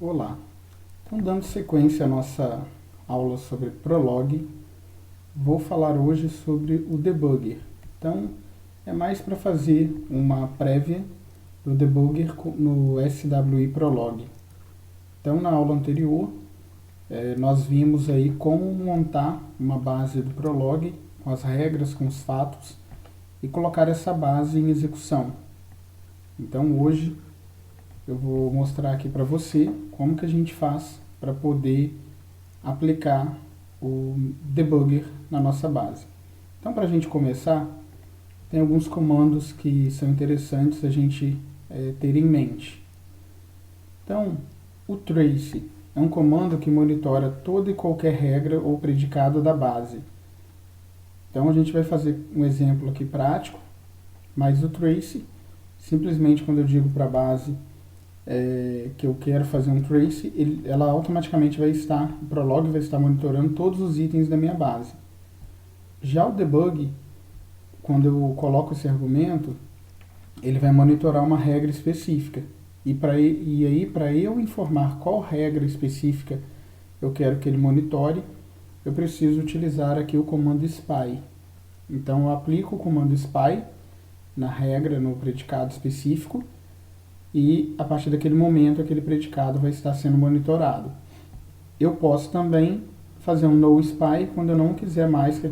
Olá, então dando sequência à nossa aula sobre Prolog, vou falar hoje sobre o debugger. Então é mais para fazer uma prévia do debugger no SWI Prolog. Então na aula anterior nós vimos aí como montar uma base do Prolog com as regras, com os fatos e colocar essa base em execução. Então hoje eu vou mostrar aqui para você como que a gente faz para poder aplicar o debugger na nossa base. Então, para a gente começar, tem alguns comandos que são interessantes a gente ter em mente. Então, o trace é um comando que monitora toda e qualquer regra ou predicado da base. Então, a gente vai fazer um exemplo aqui prático, mas o trace, simplesmente quando eu digo para a base que eu quero fazer um trace, ela automaticamente vai estar, o Prolog vai estar monitorando todos os itens da minha base. Já o debug, quando eu coloco esse argumento, ele vai monitorar uma regra específica. E aí, para eu informar qual regra específica eu quero que ele monitore, eu preciso utilizar aqui o comando spy. Então eu aplico o comando spy na regra, no predicado específico, e a partir daquele momento aquele predicado vai estar sendo monitorado. Eu posso também fazer um no spy quando eu não quiser mais que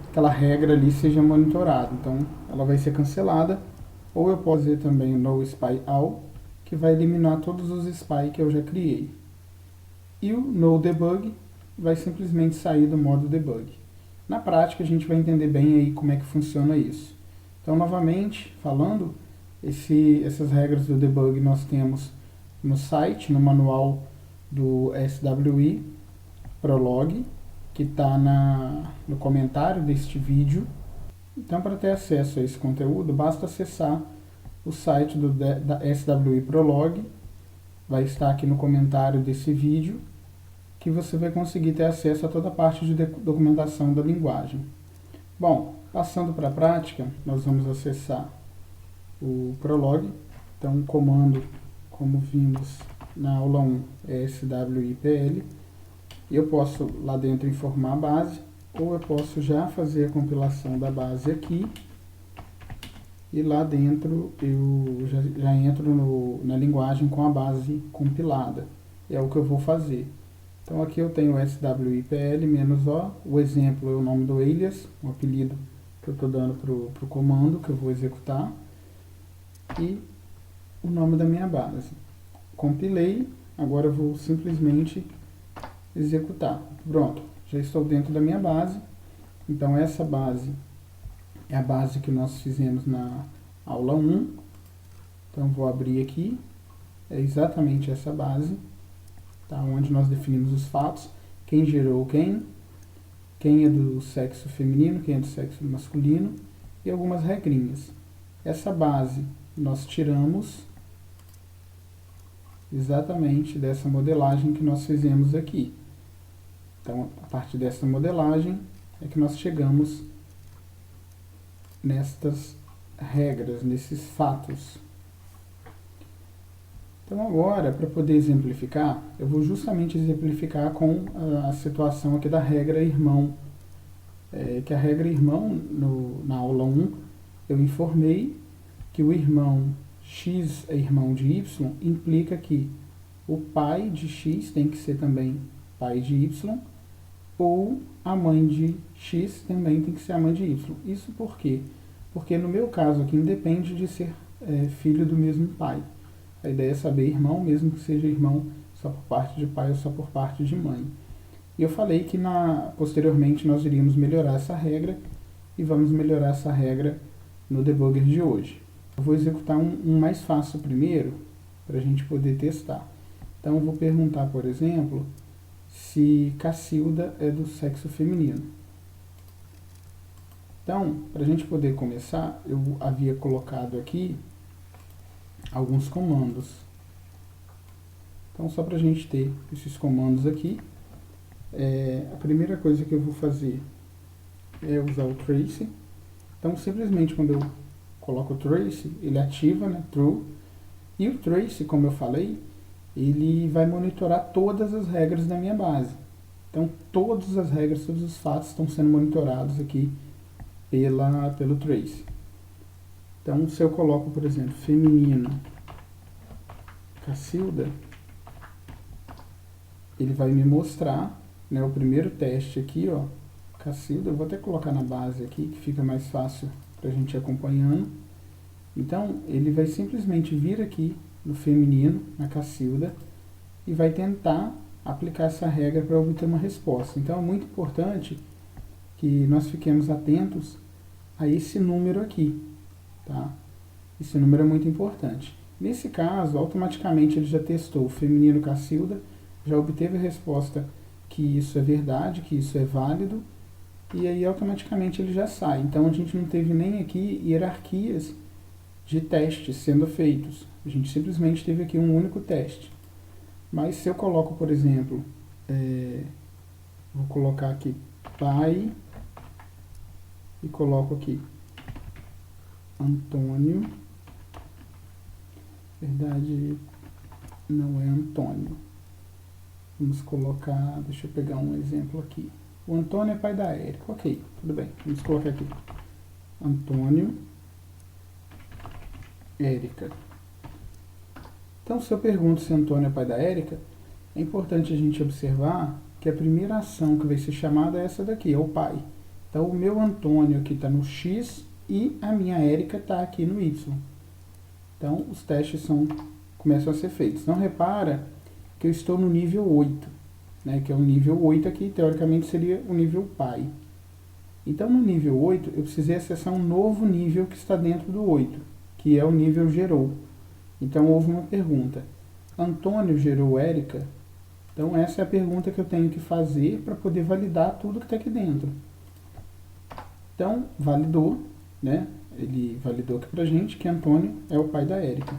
aquela regra ali seja monitorada. Então ela vai ser cancelada, ou eu posso fazer também o no spy all, que vai eliminar todos os spy que eu já criei. E o no debug vai simplesmente sair do modo debug. Na prática a gente vai entender bem aí como é que funciona isso. Então novamente falando, essas regras do debug nós temos no site, no manual do SWI Prolog, que está no comentário deste vídeo. Então, para ter acesso a esse conteúdo, basta acessar o site da SWI Prolog, vai estar aqui no comentário desse vídeo, que você vai conseguir ter acesso a toda a parte de documentação da linguagem. Bom, passando para a prática, nós vamos acessar o Prolog. Então o comando, como vimos na aula 1, é swipl. Eu posso lá dentro informar a base, ou eu posso já fazer a compilação da base aqui, e lá dentro eu já entro na linguagem com a base compilada. É o que eu vou fazer. Então aqui eu tenho swipl-o, o exemplo é o nome do alias, o apelido que eu estou dando para o comando que eu vou executar, e o nome da minha base. Compilei, agora eu vou simplesmente executar. Pronto, já estou dentro da minha base. Então essa base é a base que nós fizemos na aula 1. Então vou abrir aqui, é exatamente essa base, tá? Onde nós definimos os fatos, quem gerou quem é do sexo feminino, quem é do sexo masculino, e algumas regrinhas. Essa base nós tiramos exatamente dessa modelagem que nós fizemos aqui. Então, a partir dessa modelagem é que nós chegamos nestas regras, nesses fatos. Então agora, para poder exemplificar, eu vou justamente exemplificar com a situação aqui da regra irmão. Que a regra irmão, na aula 1, eu informei que o irmão x é irmão de y, implica que o pai de x tem que ser também pai de y, ou a mãe de x também tem que ser a mãe de y. Isso por quê? Porque no meu caso aqui independe de ser filho do mesmo pai. A ideia é saber irmão, mesmo que seja irmão só por parte de pai ou só por parte de mãe. E eu falei que posteriormente nós iríamos melhorar essa regra, e vamos melhorar essa regra no debugger de hoje. Eu vou executar um mais fácil primeiro, para a gente poder testar. Então eu vou perguntar, por exemplo, se Cacilda é do sexo feminino. Então, para a gente poder começar, eu havia colocado aqui alguns comandos. Então, só para a gente ter esses comandos aqui, a primeira coisa que eu vou fazer é usar o trace. Então, simplesmente quando eu coloco o trace, ele ativa, né, true. E o trace, como eu falei, ele vai monitorar todas as regras da minha base. Então, todas as regras, todos os fatos estão sendo monitorados aqui pelo trace. Então, se eu coloco, por exemplo, feminino Cacilda, ele vai me mostrar, né, o primeiro teste aqui, ó, Cacilda. Eu vou até colocar na base aqui, que fica mais fácil para a gente ir acompanhando. Então, ele vai simplesmente vir aqui no feminino, na Cacilda, e vai tentar aplicar essa regra para obter uma resposta. Então, é muito importante que nós fiquemos atentos a esse número aqui, tá? Esse número é muito importante. Nesse caso, automaticamente ele já testou o feminino Cacilda, já obteve a resposta que isso é verdade, que isso é válido, e aí automaticamente ele já sai. Então, a gente não teve nem aqui hierarquias de testes sendo feitos. A gente simplesmente teve aqui um único teste. Mas se eu coloco, por exemplo, vou colocar aqui pai e coloco aqui Antônio, verdade não é Antônio. Vamos colocar, deixa eu pegar um exemplo aqui. O Antônio é pai da Érica, ok, tudo bem. Vamos colocar aqui Antônio, Érica. Então, se eu pergunto se Antônio é pai da Érica, é importante a gente observar que a primeira ação que vai ser chamada é essa daqui, é o pai. Então, o meu Antônio aqui está no X e a minha Érica está aqui no Y. Então, os testes começam a ser feitos. Não repara que eu estou no nível 8, né, que é o nível 8 aqui, teoricamente seria o nível pai. Então, no nível 8, eu precisei acessar um novo nível que está dentro do 8, que é o nível gerou. Então, houve uma pergunta. Antônio gerou Érica? Então, essa é a pergunta que eu tenho que fazer para poder validar tudo que está aqui dentro. Então, validou, né? Ele validou aqui para a gente que Antônio é o pai da Érica.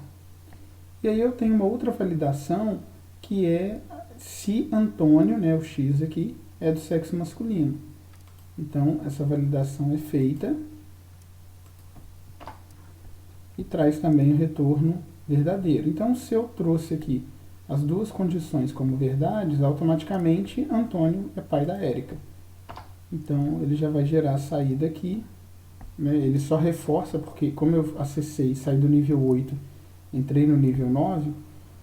E aí eu tenho uma outra validação que é se Antônio, né, o X aqui, é do sexo masculino. Então, essa validação é feita e traz também o retorno verdadeiro. Então, se eu trouxe aqui as duas condições como verdades, automaticamente Antônio é pai da Érica. Então, ele já vai gerar a saída aqui, né? Ele só reforça, porque como eu acessei e saí do nível 8, entrei no nível 9,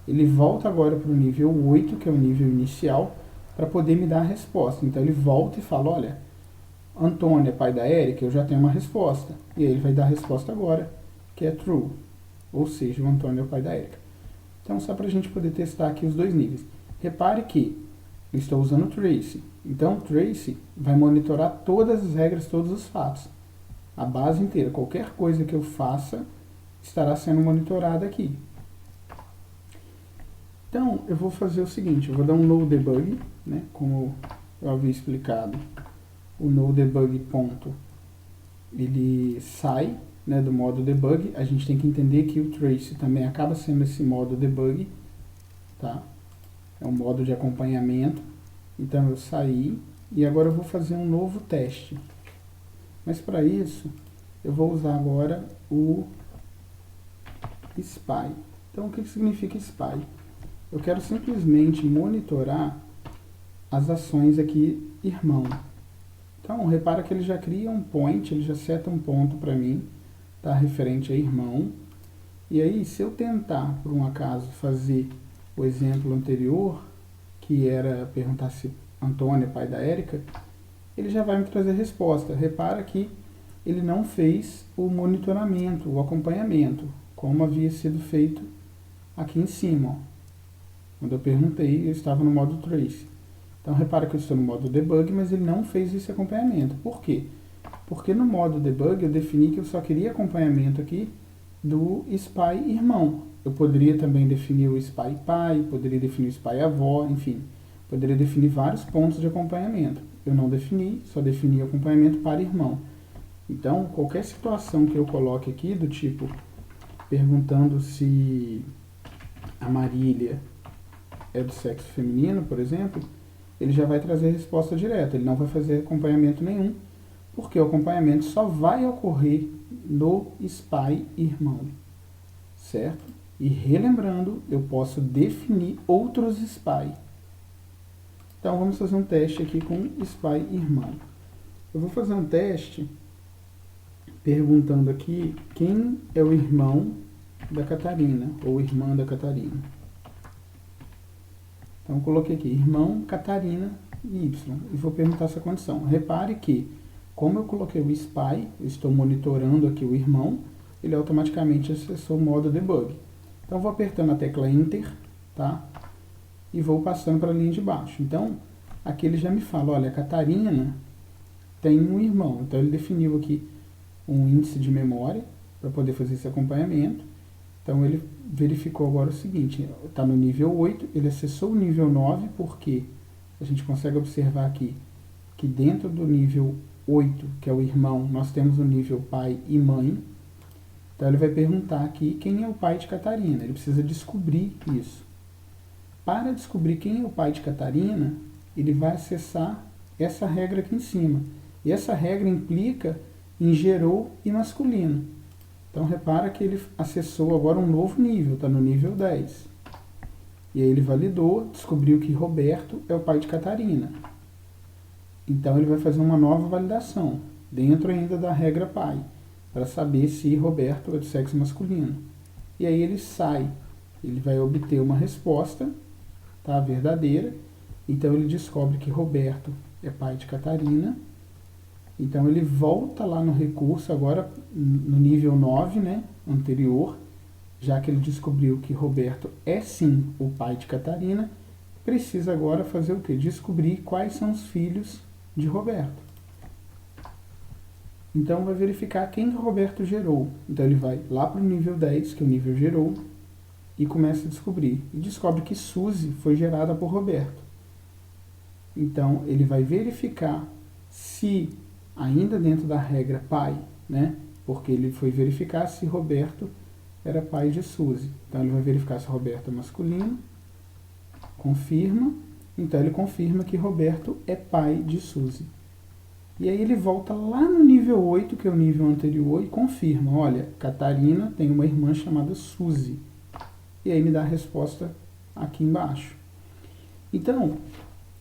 ele volta agora para o nível 8, que é o nível inicial, para poder me dar a resposta. Então, ele volta e fala, olha, Antônio é pai da Érica, eu já tenho uma resposta. E aí ele vai dar a resposta agora, que é true. Ou seja, o Antônio é o pai da Érica. Então, só para a gente poder testar aqui os dois níveis. Repare que eu estou usando o trace. Então, o trace vai monitorar todas as regras, todos os fatos. A base inteira. Qualquer coisa que eu faça estará sendo monitorada aqui. Então, eu vou fazer o seguinte. Eu vou dar um no debug, né, como eu havia explicado. O no debug ponto, ele sai, né, do modo debug. A gente tem que entender que o trace também acaba sendo esse modo debug, tá? É um modo de acompanhamento. Então eu saí e agora eu vou fazer um novo teste. Mas para isso eu vou usar agora o SPY. Então o que significa SPY? Eu quero simplesmente monitorar as ações aqui irmão. Então repara que ele já cria um point, ele já seta um ponto para mim, tá, referente a irmão. E aí, se eu tentar, por um acaso, fazer o exemplo anterior, que era perguntar se Antônio é pai da Érica, ele já vai me trazer a resposta. Repara que ele não fez o monitoramento, o acompanhamento, como havia sido feito aqui em cima. Ó. Quando eu perguntei, eu estava no modo trace. Então, repara que eu estou no modo debug, mas ele não fez esse acompanhamento. Por quê? Porque no modo debug eu defini que eu só queria acompanhamento aqui do SPY irmão. Eu poderia também definir o SPY pai, poderia definir o SPY avó, enfim. Poderia definir vários pontos de acompanhamento. Eu não defini, só defini acompanhamento para irmão. Então, qualquer situação que eu coloque aqui, do tipo, perguntando se a Marília é do sexo feminino, por exemplo, ele já vai trazer resposta direta. Ele não vai fazer acompanhamento nenhum, porque o acompanhamento só vai ocorrer no SPY irmão, certo? E relembrando, eu posso definir outros SPY. Então vamos fazer um teste aqui com SPY irmão. Eu vou fazer um teste perguntando aqui quem é o irmão da Catarina, ou irmã da Catarina. Então eu coloquei aqui, irmão Catarina Y, e vou perguntar essa condição. Repare que, como eu coloquei o SPY, eu estou monitorando aqui o irmão, ele automaticamente acessou o modo debug. Então eu vou apertando a tecla Enter, tá? E vou passando para a linha de baixo. Então, aqui ele já me fala, olha, a Catarina tem um irmão. Então ele definiu aqui um índice de memória para poder fazer esse acompanhamento. Então ele verificou agora o seguinte, está no nível 8, ele acessou o nível 9, porque a gente consegue observar aqui que dentro do nível 8, que é o irmão, nós temos o nível pai e mãe. Então ele vai perguntar aqui quem é o pai de Catarina, ele precisa descobrir isso. Para descobrir quem é o pai de Catarina, ele vai acessar essa regra aqui em cima. E essa regra implica em gerou e masculino. Então repara que ele acessou agora um novo nível, está no nível 10. E aí ele validou, descobriu que Roberto é o pai de Catarina. Então ele vai fazer uma nova validação, dentro ainda da regra pai, para saber se Roberto é do sexo masculino. E aí ele sai, ele vai obter uma resposta, tá, verdadeira. Então ele descobre que Roberto é pai de Catarina. Então ele volta lá no recurso, agora no nível 9, né, anterior, já que ele descobriu que Roberto é sim o pai de Catarina, precisa agora fazer o quê? Descobrir quais são os filhos de Roberto. Então vai verificar quem Roberto gerou. Então ele vai lá para o nível 10, que é o nível gerou, e começa a descobrir. E descobre que Suzy foi gerada por Roberto. Então ele vai verificar se, ainda dentro da regra pai, né, porque ele foi verificar se Roberto era pai de Suzy. Então ele vai verificar se Roberto é masculino, confirma, então ele confirma que Roberto é pai de Suzy. E aí ele volta lá no nível 8, que é o nível anterior, e confirma, olha, Catarina tem uma irmã chamada Suzy. E aí me dá a resposta aqui embaixo. Então,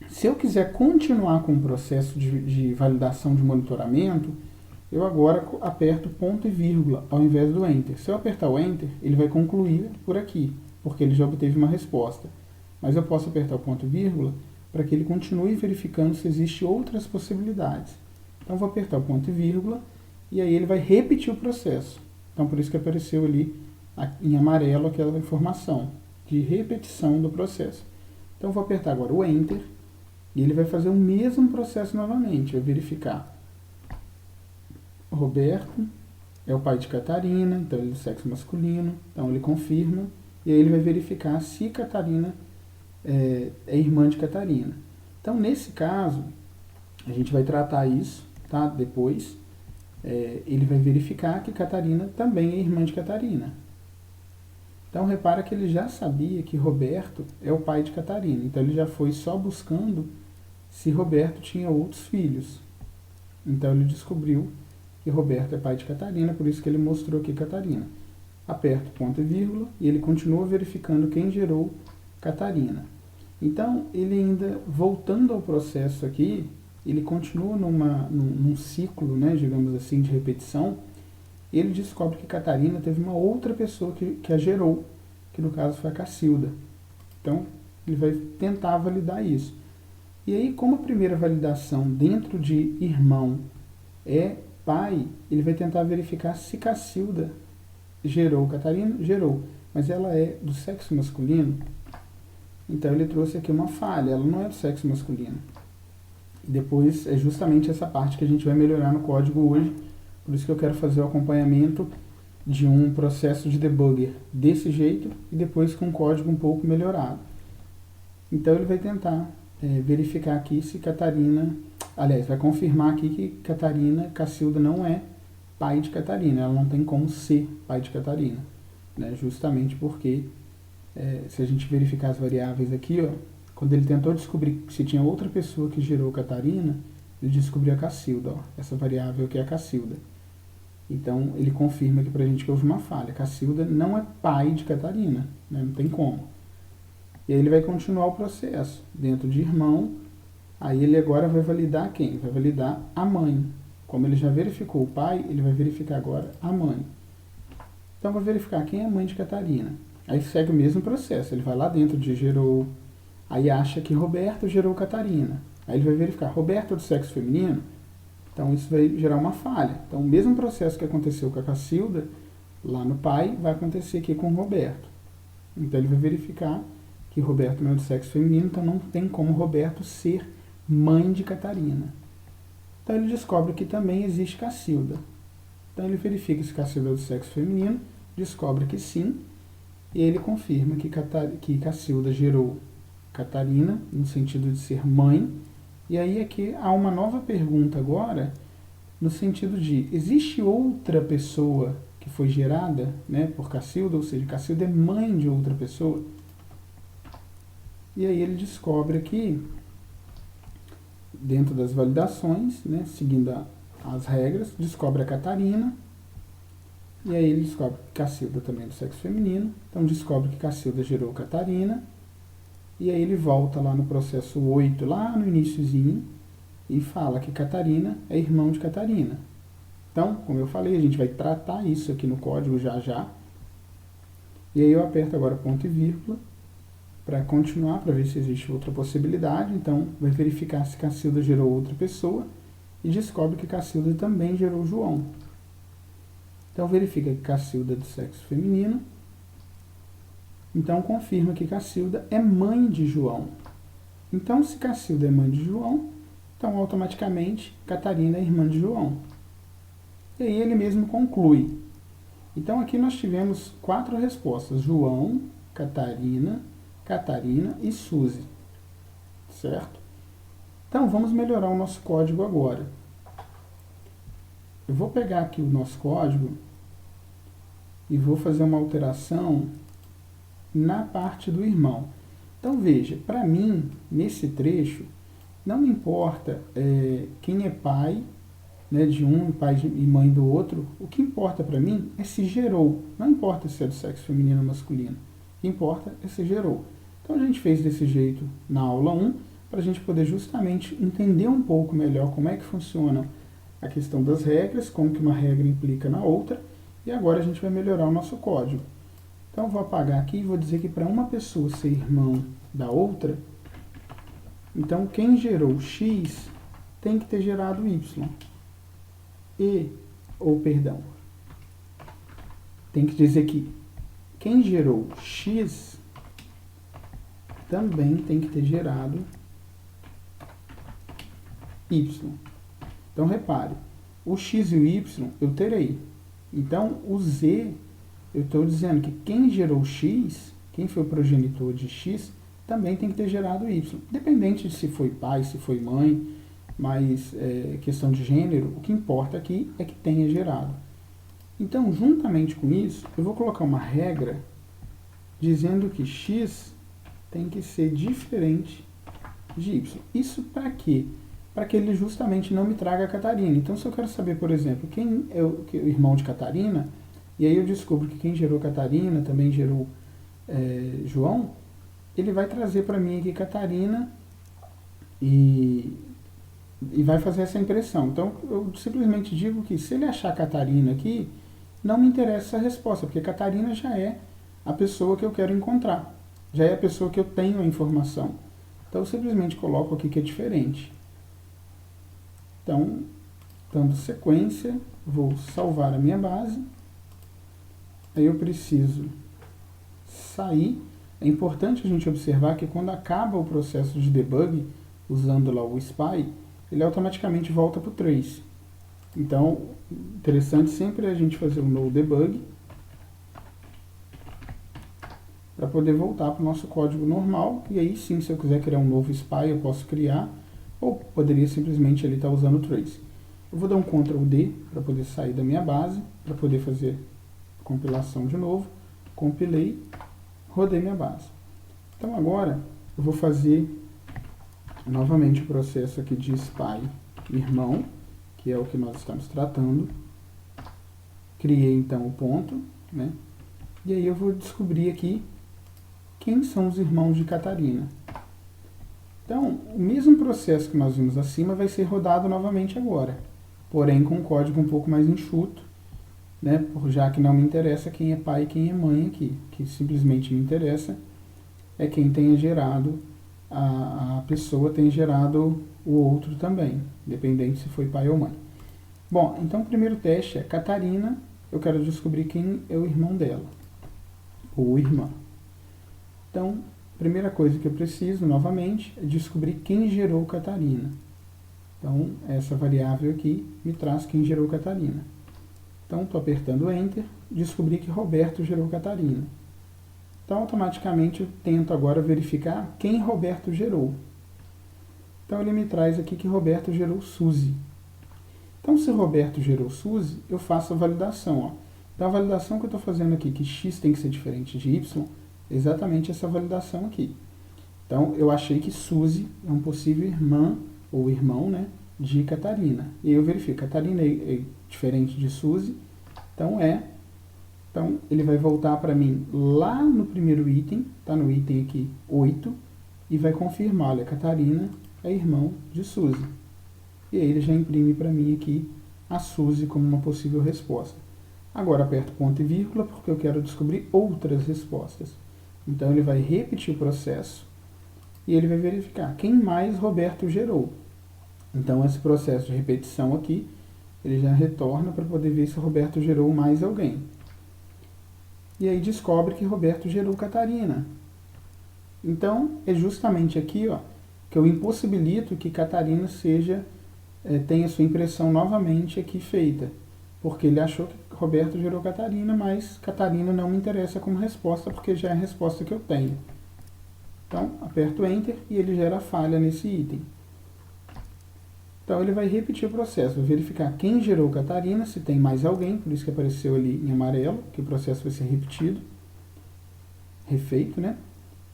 se eu quiser continuar com o processo de validação de monitoramento, eu agora aperto ponto e vírgula ao invés do Enter. Se eu apertar o Enter, ele vai concluir por aqui, porque ele já obteve uma resposta. Mas eu posso apertar o ponto e vírgula para que ele continue verificando se existem outras possibilidades. Então eu vou apertar o ponto e vírgula e aí ele vai repetir o processo. Então por isso que apareceu ali em amarelo aquela informação de repetição do processo. Então eu vou apertar agora o Enter e ele vai fazer o mesmo processo novamente. Vai verificar. Roberto é o pai de Catarina, então ele é do sexo masculino, então ele confirma, e aí ele vai verificar se Catarina é irmã de Catarina. Então nesse caso, a gente vai tratar isso, tá? Depois, ele vai verificar que Catarina também é irmã de Catarina. Então repara que ele já sabia que Roberto é o pai de Catarina, então ele já foi só buscando se Roberto tinha outros filhos. Então ele descobriu que Roberto é pai de Catarina, por isso que ele mostrou aqui Catarina. Aperto ponto e vírgula e ele continua verificando quem gerou Catarina. Então, ele ainda, voltando ao processo aqui, ele continua num ciclo, né, digamos assim, de repetição. Ele descobre que Catarina teve uma outra pessoa que a gerou, que no caso foi a Cacilda. Então, ele vai tentar validar isso. E aí, como a primeira validação dentro de irmão é pai, ele vai tentar verificar se Cacilda gerou Catarina, gerou, mas ela é do sexo masculino. Então ele trouxe aqui uma falha, ela não é do sexo masculino. E depois é justamente essa parte que a gente vai melhorar no código hoje, por isso que eu quero fazer o acompanhamento de um processo de debugger desse jeito e depois com um código um pouco melhorado. Então ele vai tentar verificar aqui se Catarina, aliás, vai confirmar aqui que Cacilda não é pai de Catarina, ela não tem como ser pai de Catarina, né? Justamente porque se a gente verificar as variáveis aqui, ó, quando ele tentou descobrir se tinha outra pessoa que gerou Catarina, ele descobriu a Cacilda, ó, essa variável aqui é a Cacilda. Então, ele confirma aqui pra gente que houve uma falha. Cacilda não é pai de Catarina, né? Não tem como. E aí ele vai continuar o processo. Dentro de irmão, aí ele agora vai validar quem? Vai validar a mãe. Como ele já verificou o pai, ele vai verificar agora a mãe. Então, vai verificar quem é a mãe de Catarina. Aí segue o mesmo processo. Ele vai lá dentro de gerou, aí acha que Roberto gerou Catarina. Aí ele vai verificar, Roberto é do sexo feminino? Então, isso vai gerar uma falha. Então, o mesmo processo que aconteceu com a Cacilda, lá no pai, vai acontecer aqui com o Roberto. Então, ele vai verificar que Roberto não é do sexo feminino, então não tem como Roberto ser mãe de Catarina. Então, ele descobre que também existe Cacilda. Então, ele verifica se Cacilda é do sexo feminino, descobre que sim, e ele confirma que Cacilda gerou Catarina, no sentido de ser mãe. E aí aqui há uma nova pergunta agora, no sentido de, existe outra pessoa que foi gerada, né, por Cacilda, ou seja, Cacilda é mãe de outra pessoa? E aí ele descobre aqui, dentro das validações, né, seguindo as regras, descobre a Catarina, e aí ele descobre que Cacilda também é do sexo feminino, então descobre que Cacilda gerou Catarina, e aí ele volta lá no processo 8, lá no iniciozinho, e fala que Catarina é irmão de Catarina. Então, como eu falei, a gente vai tratar isso aqui no código já já. E aí eu aperto agora ponto e vírgula para continuar, para ver se existe outra possibilidade. Então, vai verificar se Cacilda gerou outra pessoa e descobre que Cacilda também gerou João. Então, verifica que Cacilda é do sexo feminino. Então, confirma que Cacilda é mãe de João. Então, se Cacilda é mãe de João, então, automaticamente, Catarina é irmã de João. E aí ele mesmo conclui. Então, aqui nós tivemos 4 respostas. João, Catarina, Catarina e Suzy. Certo? Então, vamos melhorar o nosso código agora. Eu vou pegar aqui o nosso código e vou fazer uma alteração na parte do irmão. Então, veja, para mim, nesse trecho, não importa quem é pai, né, de um, pai e mãe do outro. O que importa para mim é se gerou. Não importa se é do sexo feminino ou masculino. O que importa é se gerou. Então, a gente fez desse jeito na aula 1, para a gente poder justamente entender um pouco melhor como é que funciona a questão das regras, como que uma regra implica na outra, e agora a gente vai melhorar o nosso código. Então, eu vou apagar aqui e vou dizer que para uma pessoa ser irmão da outra, então quem gerou X tem que ter gerado Y. Tem que dizer que quem gerou X também tem que ter gerado Y. Então, repare, o X e o Y eu terei. Então, o Z, eu estou dizendo que quem gerou X, quem foi o progenitor de X, também tem que ter gerado Y. Independente de se foi pai, se foi mãe, mas questão de gênero, o que importa aqui é que tenha gerado. Então, juntamente com isso, eu vou colocar uma regra dizendo que X tem que ser diferente de Y. Isso para quê? Para que ele justamente não me traga a Catarina. Então, se eu quero saber, por exemplo, quem é o irmão de Catarina, e aí eu descubro que quem gerou Catarina também gerou João, ele vai trazer para mim aqui Catarina e vai fazer essa impressão. Então, eu simplesmente digo que se ele achar Catarina aqui, não me interessa essa resposta, porque Catarina já é a pessoa que eu quero encontrar. Já é a pessoa que eu tenho a informação. Então, eu simplesmente coloco aqui que é diferente. Então, dando sequência, vou salvar a minha base. Aí eu preciso sair. É importante a gente observar que quando acaba o processo de debug, usando lá o SPY, ele automaticamente volta para o trace. Então, interessante sempre a gente fazer um no debug para poder voltar para o nosso código normal. E aí sim, se eu quiser criar um novo SPY, eu posso criar, ou poderia simplesmente ele estar usando o trace. Eu vou dar um Ctrl D para poder sair da minha base, para poder fazer a compilação de novo. Compilei, rodei minha base. Então agora eu vou fazer novamente o processo aqui de SPY irmão, que é o que nós estamos tratando. criei então o ponto, né? E aí eu vou descobrir aqui quem são os irmãos de Catarina. Então, o mesmo processo que nós vimos acima vai ser rodado novamente agora, porém com um código um pouco mais enxuto, né? Já que não me interessa quem é pai e quem é mãe aqui, que simplesmente me interessa é quem tenha gerado, a pessoa tenha gerado o outro também, independente se foi pai ou mãe. Bom, então o primeiro teste é Catarina, eu quero descobrir quem é o irmão dela, ou irmã. Então, a primeira coisa que eu preciso, novamente, é descobrir quem gerou Catarina. Então, essa variável aqui me traz quem gerou Catarina. Então, estou apertando Enter, descobri que Roberto gerou Catarina. Então, automaticamente, eu tento agora verificar quem Roberto gerou. Então, ele me traz aqui que Roberto gerou Suzy. Então, se Roberto gerou Suzy, eu faço a validação. Ó. Então, a validação que eu estou fazendo aqui, que x tem que ser diferente de y, é exatamente essa validação aqui. Então, eu achei que Suzy é um possível irmã ou irmão, né, de Catarina. E eu verifico, Catarina é diferente de Suzy, então Então, ele vai voltar para mim lá no primeiro item, tá no item aqui 8, e vai confirmar, olha, Catarina é irmão de Suzy. E aí ele já imprime para mim aqui a Suzy como uma possível resposta. Agora aperto ponto e vírgula porque eu quero descobrir outras respostas. Então ele vai repetir o processo e ele vai verificar quem mais Roberto gerou. Então esse processo de repetição aqui, ele já retorna para poder ver se Roberto gerou mais alguém. E aí descobre que Roberto gerou Catarina. Então é justamente aqui, ó, que eu impossibilito que Catarina tenha sua impressão novamente aqui feita. Porque ele achou que Roberto gerou Catarina, mas Catarina não me interessa como resposta, porque já é a resposta que eu tenho. Então, aperto Enter e ele gera a falha nesse item. Então, ele vai repetir o processo, vai verificar quem gerou Catarina, se tem mais alguém, por isso que apareceu ali em amarelo, que o processo vai ser repetido, refeito, né?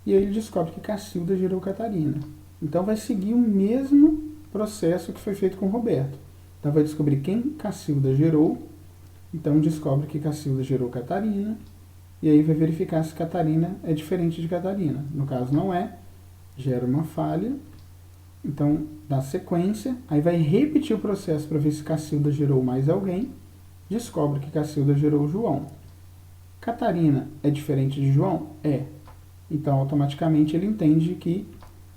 E aí ele descobre que Cacilda gerou Catarina. Então, vai seguir o mesmo processo que foi feito com Roberto. Então, vai descobrir quem Cacilda gerou, então descobre que Cacilda gerou Catarina, e aí vai verificar se Catarina é diferente de Catarina. No caso não é, gera uma falha, então dá sequência, aí vai repetir o processo para ver se Cacilda gerou mais alguém, descobre que Cacilda gerou João. Catarina é diferente de João? É. Então automaticamente ele entende que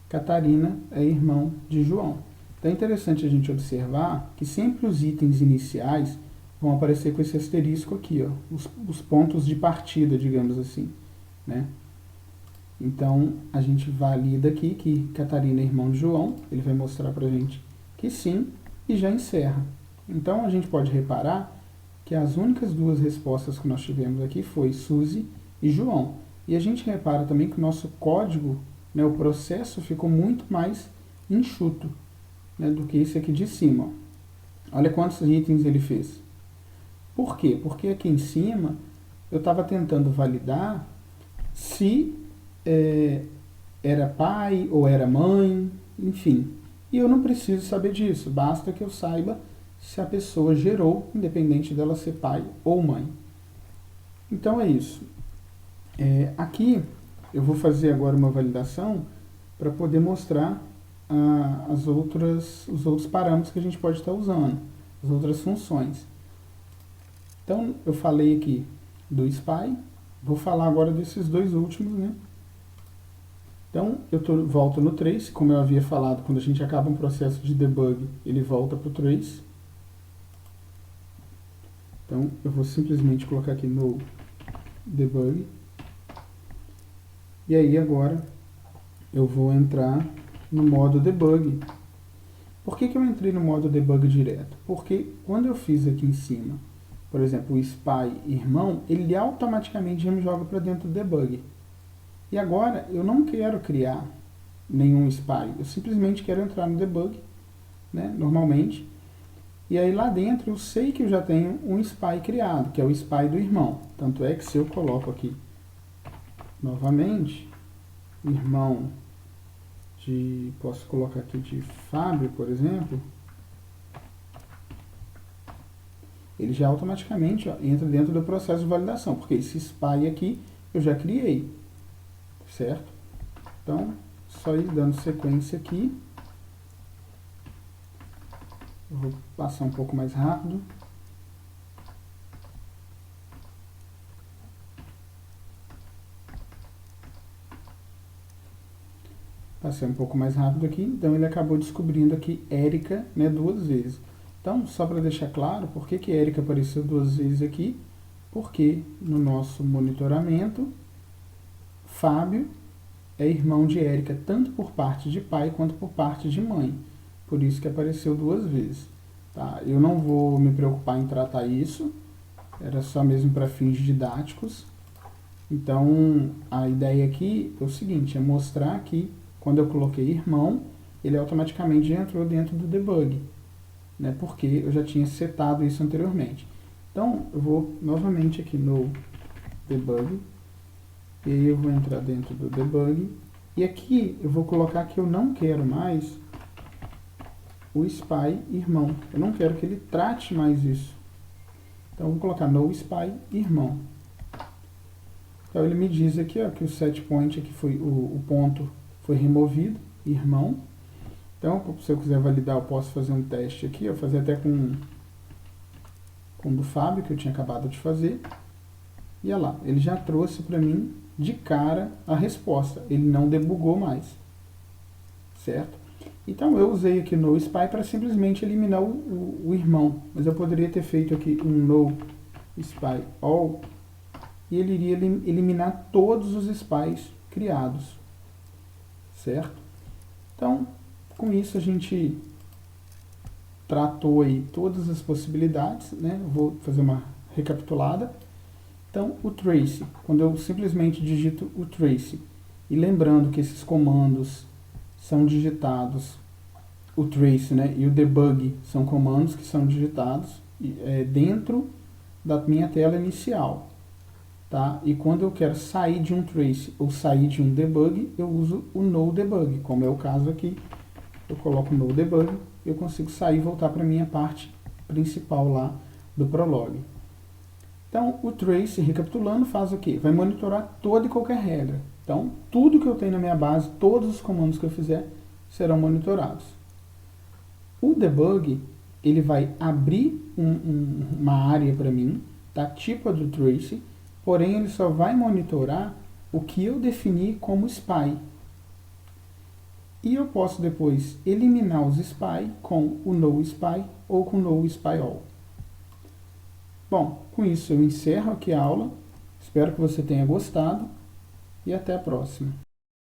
Catarina é irmão de João. Então é interessante a gente observar que sempre os itens iniciais vão aparecer com esse asterisco aqui, ó, os pontos de partida, digamos assim, né? Então, a gente valida aqui que Catarina é irmão de João, ele vai mostrar pra gente que sim, e já encerra. Então, a gente pode reparar que as únicas duas respostas que nós tivemos aqui foi Suzy e João. E a gente repara também que o nosso código, né, o processo ficou muito mais enxuto, né, do que esse aqui de cima. Ó. Olha quantos itens ele fez. Por quê? Porque aqui em cima eu estava tentando validar se era pai ou era mãe, enfim. E eu não preciso saber disso, basta que eu saiba se a pessoa gerou, independente dela ser pai ou mãe. Então é isso. Aqui eu vou fazer agora uma validação para poder mostrar os outros parâmetros que a gente pode estar usando, as outras funções. Então, eu falei aqui do SPY, vou falar agora desses dois últimos, né? Então, volto no trace, como eu havia falado, quando a gente acaba um processo de debug, ele volta para o trace. Então, eu vou simplesmente colocar aqui no debug. E aí, agora, eu vou entrar no modo debug. Por que eu entrei no modo debug direto? Porque quando eu fiz aqui em cima, por exemplo, o SPY irmão, ele automaticamente já me joga para dentro do debug. E agora eu não quero criar nenhum SPY, eu simplesmente quero entrar no debug, né, normalmente. E aí lá dentro eu sei que eu já tenho um SPY criado, que é o SPY do irmão. Tanto é que se eu coloco aqui novamente, irmão posso colocar aqui de Fábio, por exemplo. ele já automaticamente entra dentro do processo de validação, porque esse SPY aqui eu já criei, certo? Então, só ir dando sequência aqui. Eu vou passar um pouco mais rápido. Passei um pouco mais rápido aqui, então ele acabou descobrindo aqui Érica, né, 2 vezes. Então, só para deixar claro, por que Érica apareceu 2 vezes aqui? Porque no nosso monitoramento, Fábio é irmão de Érica, tanto por parte de pai quanto por parte de mãe. Por isso que apareceu 2 vezes. Tá? Eu não vou me preocupar em tratar isso, era só mesmo para fins didáticos. Então, a ideia aqui é o seguinte, é mostrar que quando eu coloquei irmão, ele automaticamente já entrou dentro do debug, né, porque eu já tinha setado isso anteriormente. Então, eu vou novamente aqui no debug, e aí eu vou entrar dentro do debug, e aqui eu vou colocar que eu não quero mais o SPY irmão, eu não quero que ele trate mais isso. Então, eu vou colocar no SPY irmão. Então, ele me diz aqui ó, que o setPoint aqui foi o ponto foi removido, irmão. Então, se eu quiser validar, eu posso fazer um teste aqui, eu fazer até com o do Fábio, que eu tinha acabado de fazer. E olha lá, ele já trouxe para mim de cara a resposta, ele não debugou mais, certo? Então, eu usei aqui no SPY para simplesmente eliminar o irmão, mas eu poderia ter feito aqui um no SPY all, e ele iria eliminar todos os SPYs criados, certo? Então, com isso a gente tratou aí todas as possibilidades, né? Vou fazer uma recapitulada. Então, o trace, quando eu simplesmente digito o trace, e lembrando que esses comandos são digitados, o trace, né, e o debug são comandos que são digitados dentro da minha tela inicial. Tá? E quando eu quero sair de um trace ou sair de um debug, eu uso o no debug, como é o caso aqui. Eu coloco no debug, eu consigo sair e voltar para a minha parte principal lá do Prolog. Então, o trace, recapitulando, faz o quê? Vai monitorar toda e qualquer regra. Então, tudo que eu tenho na minha base, todos os comandos que eu fizer, serão monitorados. O debug, ele vai abrir uma área para mim, tá? Tipo a do trace, porém ele só vai monitorar o que eu defini como SPY. E eu posso depois eliminar os SPY com o no SPY ou com no SPY all. Bom, com isso eu encerro aqui a aula. Espero que você tenha gostado e até a próxima.